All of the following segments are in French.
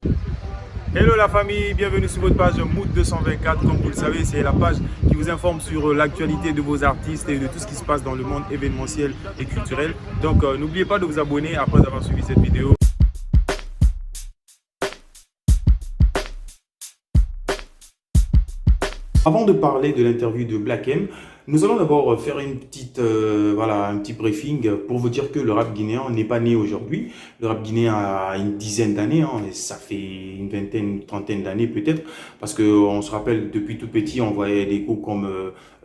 Hello la famille, bienvenue sur votre page Mood 224. Comme vous le savez, c'est la page qui vous informe sur l'actualité de vos artistes et de tout ce qui se passe dans le monde événementiel et culturel. Donc n'oubliez pas de vous abonner après avoir suivi cette vidéo. Avant de parler de l'interview de Black M, nous allons d'abord faire une petite, un petit briefing pour vous dire que le rap guinéen n'est pas né aujourd'hui. Le rap guinéen a une dizaine d'années, hein, et ça fait une vingtaine, une trentaine d'années peut-être, parce que on se rappelle depuis tout petit, on voyait des groupes comme,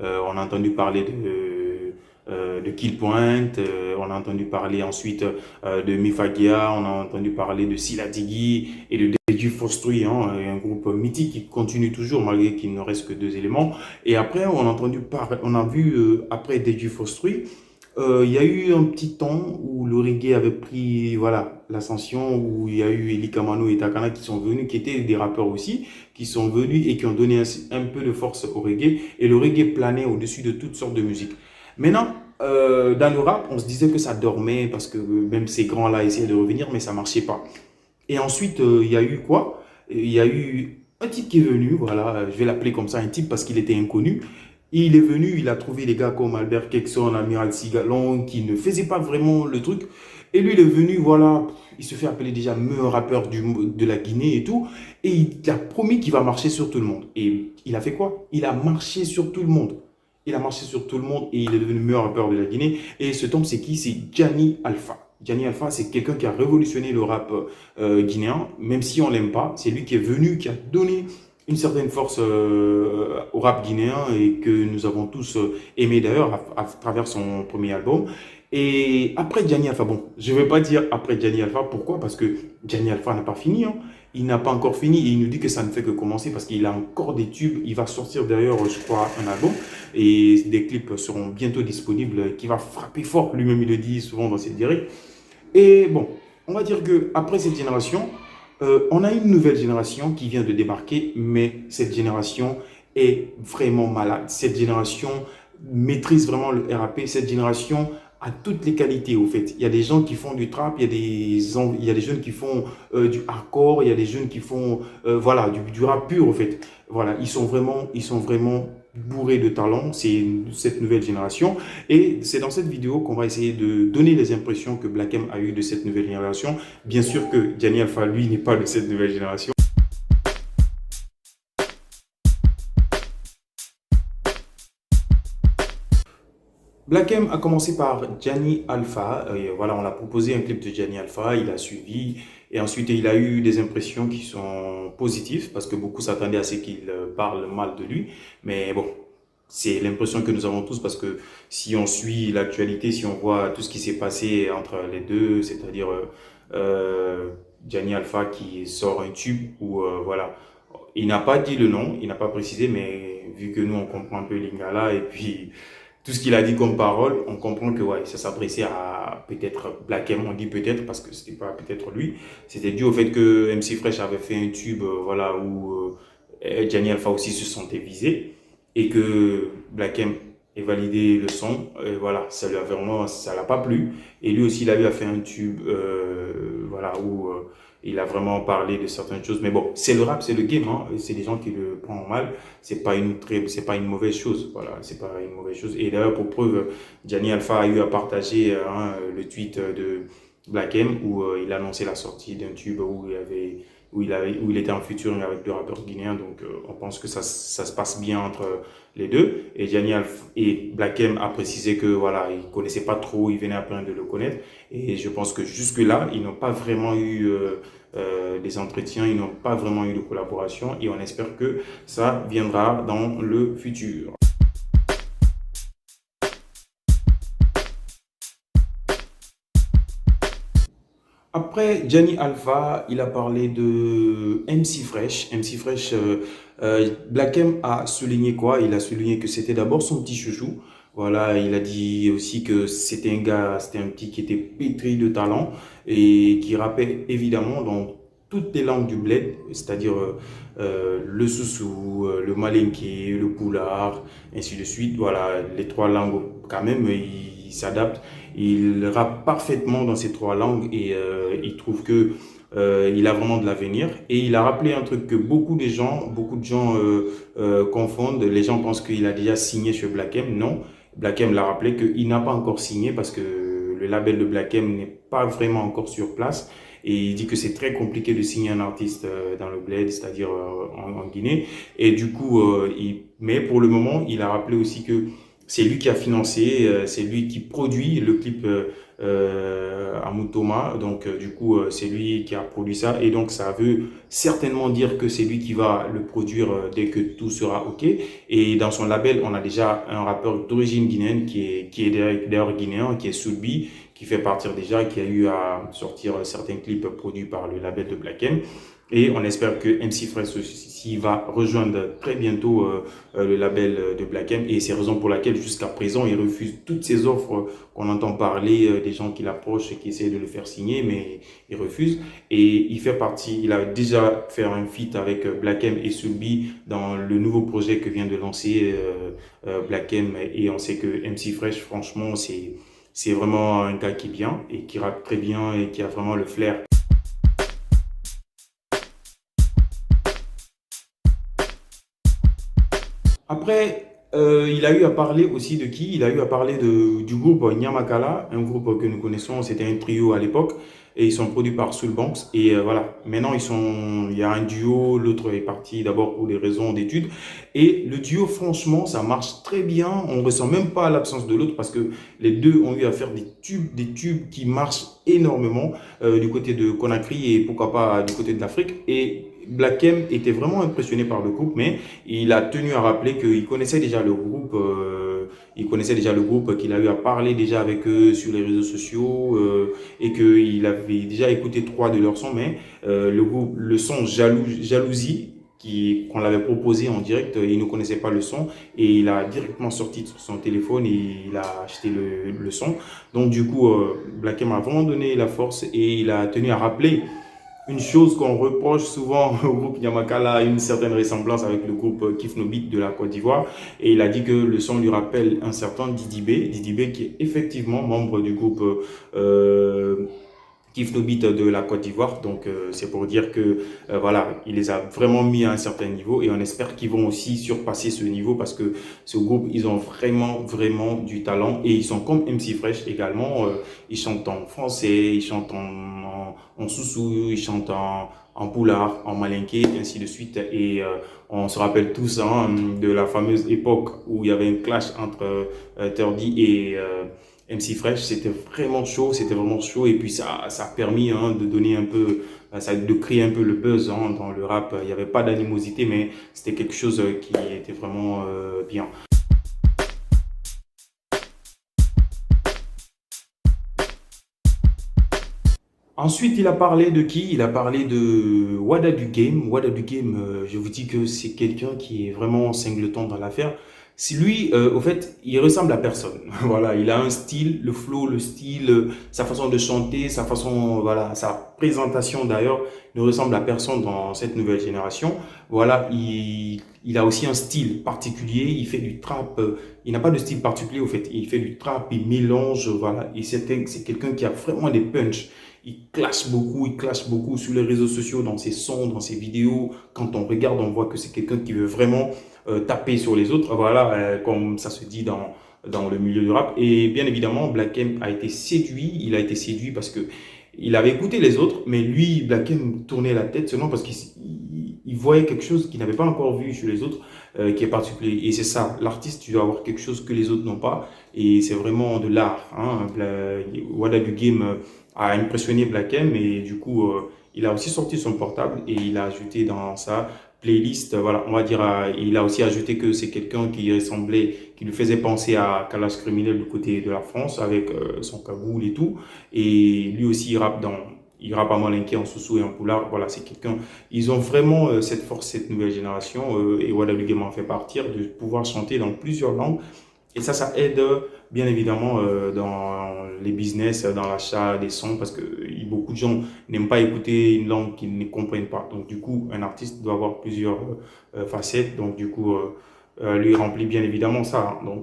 on a entendu parler de Kill Point, on a entendu parler ensuite de Mifagia, on a entendu parler de Sila Diggy et de Deji Fostri, hein, un groupe mythique qui continue toujours malgré qu'il ne reste que deux éléments. Et après, on a vu après Deji Fostri, il y a eu un petit temps où le reggae avait pris l'ascension, où il y a eu Eli Kamano et Takana qui sont venus, qui étaient des rappeurs aussi, qui sont venus et qui ont donné un peu de force au reggae. Et le reggae planait au-dessus de toutes sortes de musiques. Maintenant, dans le rap, on se disait que ça dormait parce que même ces grands-là essayaient de revenir, mais ça marchait pas. Et ensuite, il y a eu quoi? Il y a eu un type qui est venu, voilà, je vais l'appeler comme ça, un type parce qu'il était inconnu. Il est venu, il a trouvé des gars comme Albert Kekson, Amiral Sigalon, qui ne faisaient pas vraiment le truc. Et lui, il est venu, voilà, il se fait appeler déjà meilleur rappeur de la Guinée et tout. Et il a promis qu'il va marcher sur tout le monde. Et il a fait quoi? Il a marché sur tout le monde. Il a marché sur tout le monde et il est devenu meilleur rappeur de la Guinée. Et ce homme, c'est qui? C'est Gianni Alpha. Gianni Alpha, c'est quelqu'un qui a révolutionné le rap guinéen, même si on l'aime pas. C'est lui qui est venu, qui a donné une certaine force au rap guinéen et que nous avons tous aimé d'ailleurs à travers son premier album. Et après Gianni Alpha, bon, je ne vais pas dire après Gianni Alpha, pourquoi? Parce que Gianni Alpha n'a pas fini, hein. Il n'a pas encore fini et il nous dit que ça ne fait que commencer parce qu'il a encore des tubes. Il va sortir d'ailleurs, je crois, un album et des clips seront bientôt disponibles qui va frapper fort. Lui-même, il le dit souvent dans ses directs. Et bon, on va dire que après cette génération, on a une nouvelle génération qui vient de débarquer, mais cette génération est vraiment malade. Cette génération maîtrise vraiment le RAP. Cette génération a toutes les qualités, au fait. Il y a des gens qui font du trap, il y a des jeunes qui font du hardcore, il y a des jeunes qui font du rap pur, au fait. Voilà, ils sont vraiment bourrés de talent, c'est cette nouvelle génération. Et c'est dans cette vidéo qu'on va essayer de donner les impressions que Black M a eues de cette nouvelle génération. Bien sûr que Gianni Alpha, lui, n'est pas de cette nouvelle génération. Black M a commencé par Gianni Alpha. Voilà, on l'a proposé un clip de Gianni Alpha, il a suivi. Et ensuite, il a eu des impressions qui sont positives parce que beaucoup s'attendaient à ce qu'il parle mal de lui. Mais bon, c'est l'impression que nous avons tous parce que si on suit l'actualité, si on voit tout ce qui s'est passé entre les deux, c'est-à-dire Gianni Alpha qui sort un tube où voilà, il n'a pas dit le nom, il n'a pas précisé, mais vu que nous on comprend un peu l'Ingala et puis tout ce qu'il a dit comme parole, on comprend que ouais, ça s'adressait à peut-être Black M, on dit peut-être parce que c'était pas peut-être lui, c'était dû au fait que MC Fresh avait fait un tube voilà où Gianni Alpha aussi se sentait visé et que Black M ait validé le son, et voilà, ça lui a vraiment, ça l'a pas plu et lui aussi il a eu à faire un tube où il a vraiment parlé de certaines choses. Mais bon, c'est le rap, c'est le game, hein. C'est des gens qui le prennent mal. C'est pas une mauvaise chose. Voilà, c'est pas une mauvaise chose. Et d'ailleurs, pour preuve, Gianni Alpha a eu à partager le tweet de Black M où il annonçait la sortie d'un tube où il était en featuring avec deux rappeurs guinéens. Donc, on pense que ça se passe bien entre les deux. Et Gianni Alpha et Black M a précisé que voilà, il connaissait pas trop, il venait à peine de le connaître. Et je pense que jusque-là, ils n'ont pas vraiment eu des entretiens, ils n'ont pas vraiment eu de collaboration et on espère que ça viendra dans le futur. Après Gianni Alpha, il a parlé de MC Fresh. MC Fresh, Black M a souligné quoi? Il a souligné que c'était d'abord son petit chouchou. Voilà, il a dit aussi que c'était un petit qui était pétri de talent et qui rappait évidemment dans toutes les langues du bled, c'est-à-dire le soussou, le malinké, le poulard, ainsi de suite. Voilà, les trois langues quand même, il s'adapte. Il rappe parfaitement dans ces trois langues et il trouve que il a vraiment de l'avenir. Et il a rappelé un truc que beaucoup de gens confondent. Les gens pensent qu'il a déjà signé chez Black M. Non, Black M l'a rappelé qu'il n'a pas encore signé parce que le label de Black M n'est pas vraiment encore sur place. Et il dit que c'est très compliqué de signer un artiste dans le bled, c'est-à-dire en Guinée. Et du coup, mais pour le moment, il a rappelé aussi que c'est lui qui a financé, c'est lui qui produit le clip à Mutoma. Donc, du coup, c'est lui qui a produit ça. Et donc, ça veut certainement dire que c'est lui qui va le produire dès que tout sera OK. Et dans son label, on a déjà un rappeur d'origine guinéenne qui est d'ailleurs guinéen, qui est Sulbi, qui fait partir déjà, qui a eu à sortir certains clips produits par le label de Black M. Et on espère que MC Fresh aussi va rejoindre très bientôt le label de Black M. Et c'est la raison pour laquelle jusqu'à présent, il refuse toutes ces offres qu'on entend parler, des gens qui l'approchent et qui essaient de le faire signer, mais il refuse. Et il fait partie, il a déjà fait un feat avec Black M et Sulbi dans le nouveau projet que vient de lancer Black M. Et on sait que MC Fresh, franchement, c'est vraiment un gars qui est bien et qui rappe très bien et qui a vraiment le flair. Après, il a eu à parler aussi de qui? Il a eu à parler du groupe Nyamakala, un groupe que nous connaissons, c'était un trio à l'époque, et ils sont produits par Soulbanks. Et voilà, maintenant il y a un duo, l'autre est parti d'abord pour des raisons d'études. Et le duo, franchement, ça marche très bien. On ne ressent même pas l'absence de l'autre parce que les deux ont eu à faire des tubes qui marchent énormément du côté de Conakry et pourquoi pas du côté de l'Afrique. Et Black M était vraiment impressionné par le groupe, mais il a tenu à rappeler qu'il connaissait déjà le groupe, qu'il a eu à parler déjà avec eux sur les réseaux sociaux et qu'il avait déjà écouté trois de leurs sons, mais le son Jalousie qu'on l'avait proposé en direct, il ne connaissait pas le son et il a directement sorti sur son téléphone et il a acheté le son. Donc du coup, Black M a vraiment donné la force et il a tenu à rappeler une chose qu'on reproche souvent au groupe Yamakala, une certaine ressemblance avec le groupe Kif No Beat de la Côte d'Ivoire. Et il a dit que le son lui rappelle un certain Didi B. Didi B qui est effectivement membre du groupe Kif No Beat de la Côte d'Ivoire. Donc c'est pour dire que voilà, il les a vraiment mis à un certain niveau et on espère qu'ils vont aussi surpasser ce niveau parce que ce groupe, ils ont vraiment du talent et ils sont comme MC Fresh également. Ils chantent en français, ils chantent en soussou, ils chantent en poulard, en malinké, ainsi de suite. Et on se rappelle tous hein, de la fameuse époque où il y avait un clash entre Turdy et MC Fresh, c'était vraiment chaud et puis ça a permis hein, de donner un peu, de créer un peu le buzz hein, dans le rap. Il n'y avait pas d'animosité, mais c'était quelque chose qui était vraiment bien. Ensuite, il a parlé de qui? Il a parlé de Wada du Game. Wada du Game, je vous dis que c'est quelqu'un qui est vraiment singleton dans l'affaire. Si lui, au fait, il ressemble à personne. Voilà, il a un style, le flow, le style, sa façon de chanter, sa façon, voilà, sa présentation d'ailleurs ne ressemble à personne dans cette nouvelle génération. Voilà, il a aussi un style particulier. Il fait du trap. Il n'a pas de style particulier au fait. Il fait du trap, il mélange, voilà. Et c'est quelqu'un qui a vraiment des punchs. Il clash beaucoup sur les réseaux sociaux, dans ses sons, dans ses vidéos. Quand on regarde, on voit que c'est quelqu'un qui veut vraiment taper sur les autres. Voilà, comme ça se dit dans le milieu du rap. Et bien évidemment, Black M a été séduit. Il a été séduit parce que il avait écouté les autres, mais lui, Black M tournait la tête seulement parce qu'il voyait quelque chose qu'il n'avait pas encore vu chez les autres, qui est particulier. Et c'est ça, l'artiste, tu dois avoir quelque chose que les autres n'ont pas. Et c'est vraiment de l'art. Hein. Wada du Game a impressionné Black M et du coup, il a aussi sorti son portable et il a ajouté dans sa playlist, voilà, on va dire, il a aussi ajouté que c'est quelqu'un qui ressemblait, qui lui faisait penser à Kalash Criminel du côté de la France avec son cagoule et tout. Et lui aussi, il rappe à Malinké en Soussou et en Poulard. Voilà, c'est quelqu'un. Ils ont vraiment cette force, cette nouvelle génération. Et Wada Lugema en fait partir, de pouvoir chanter dans plusieurs langues. Et ça aide bien évidemment dans les business, dans l'achat des sons, parce que beaucoup de gens n'aiment pas écouter une langue qu'ils ne comprennent pas. Donc du coup, un artiste doit avoir plusieurs facettes. Donc du coup, lui remplit bien évidemment ça. Hein. Donc,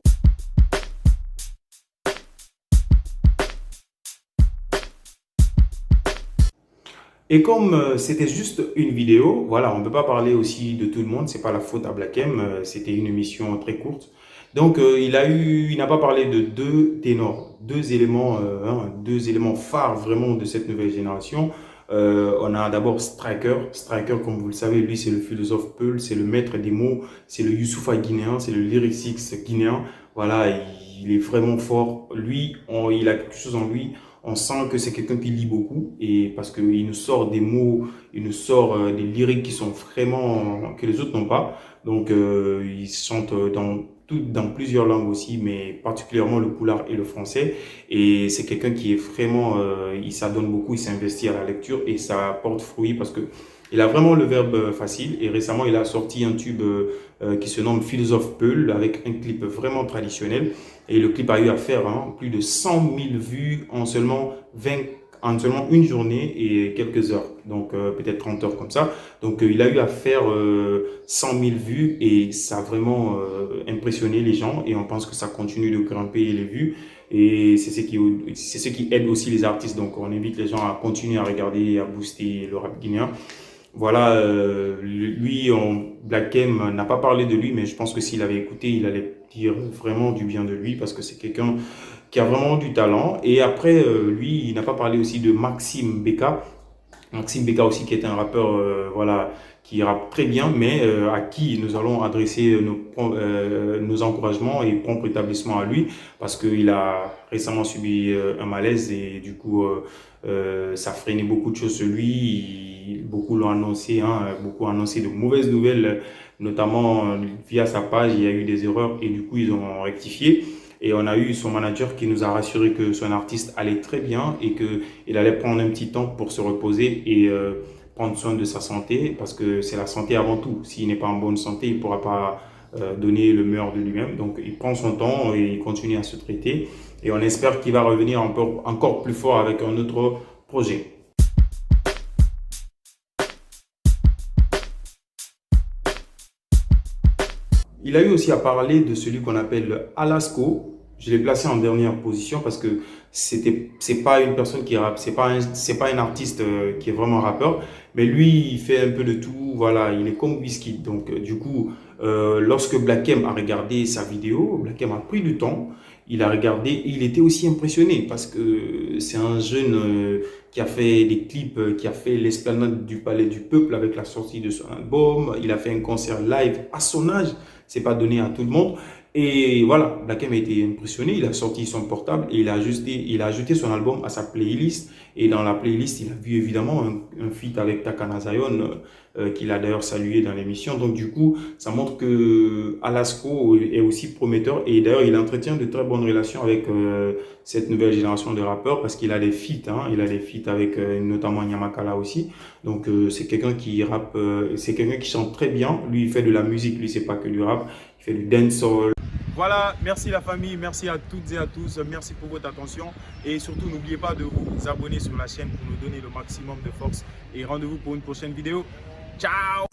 Et comme c'était juste une vidéo, voilà, on ne peut pas parler aussi de tout le monde, c'est pas la faute à Black M, c'était une émission très courte. Donc il n'a pas parlé de deux ténors, deux éléments phares vraiment de cette nouvelle génération. On a d'abord Striker. Striker, comme vous le savez, lui c'est le philosophe Peul, c'est le maître des mots, c'est le Youssoupha guinéen, c'est le lyricix guinéen. Voilà, il est vraiment fort. Lui, il a quelque chose en lui. On sent que c'est quelqu'un qui lit beaucoup et parce qu'il nous sort des mots, il nous sort des lyriques qui sont vraiment que les autres n'ont pas. Donc il chante dans plusieurs langues aussi, mais particulièrement le pulaar et le français. Et c'est quelqu'un qui est vraiment, il s'adonne beaucoup, il s'investit à la lecture et ça porte fruit parce que il a vraiment le verbe facile et récemment il a sorti un tube qui se nomme Philosophe Peul avec un clip vraiment traditionnel. Et le clip a eu à faire plus de 100 000 vues en seulement une journée et quelques heures. Donc peut-être 30 heures comme ça. Donc il a eu à faire 100 000 vues et ça a vraiment impressionné les gens. Et on pense que ça continue de grimper les vues. Et c'est ce qui aide aussi les artistes. Donc on invite les gens à continuer à regarder et à booster le rap guinéen. Voilà, Black M n'a pas parlé de lui, mais je pense que s'il avait écouté, il allait dire vraiment du bien de lui parce que c'est quelqu'un qui a vraiment du talent. Et après, lui, il n'a pas parlé aussi de Maxime Beka. Maxime Beka aussi qui est un rappeur voilà, qui rappe très bien, mais à qui nous allons adresser nos encouragements et prompt rétablissement à lui parce qu'il a récemment subi un malaise et du coup ça freinait beaucoup de choses sur lui. Beaucoup l'ont annoncé, beaucoup ont annoncé de mauvaises nouvelles, notamment via sa page, il y a eu des erreurs et du coup ils ont rectifié. Et on a eu son manager qui nous a rassuré que son artiste allait très bien et qu'il allait prendre un petit temps pour se reposer et prendre soin de sa santé parce que c'est la santé avant tout. S'il n'est pas en bonne santé, il ne pourra pas donner le meilleur de lui-même. Donc il prend son temps et il continue à se traiter. Et on espère qu'il va revenir encore plus fort avec un autre projet. Il a eu aussi à parler de celui qu'on appelle Alasco. Je l'ai placé en dernière position parce que c'est pas une personne qui rappe, c'est pas un artiste qui est vraiment rappeur, mais lui il fait un peu de tout. Voilà, il est comme Wizkid. Donc du coup, lorsque Black M a regardé sa vidéo, Black M a pris du temps. Il a regardé et il était aussi impressionné parce que c'est un jeune qui a fait des clips, qui a fait l'esplanade du Palais du Peuple avec la sortie de son album. Il a fait un concert live à son âge. C'est pas donné à tout le monde. Et voilà, Black M a été impressionné. Il a sorti son portable et il a ajouté son album à sa playlist. Et dans la playlist, il a vu évidemment un feat avec Takana Zion, qu'il a d'ailleurs salué dans l'émission. Donc du coup, ça montre que Alasco est aussi prometteur. Et d'ailleurs, il entretient de très bonnes relations avec cette nouvelle génération de rappeurs parce qu'il a des feats. Il a des feats avec notamment Nyamakala aussi. Donc c'est quelqu'un qui rappe, c'est quelqu'un qui chante très bien. Lui, il fait de la musique. Lui, c'est pas que du rap. Il fait du dancehall. Voilà, merci la famille, merci à toutes et à tous, merci pour votre attention et surtout n'oubliez pas de vous abonner sur la chaîne pour nous donner le maximum de force et rendez-vous pour une prochaine vidéo. Ciao!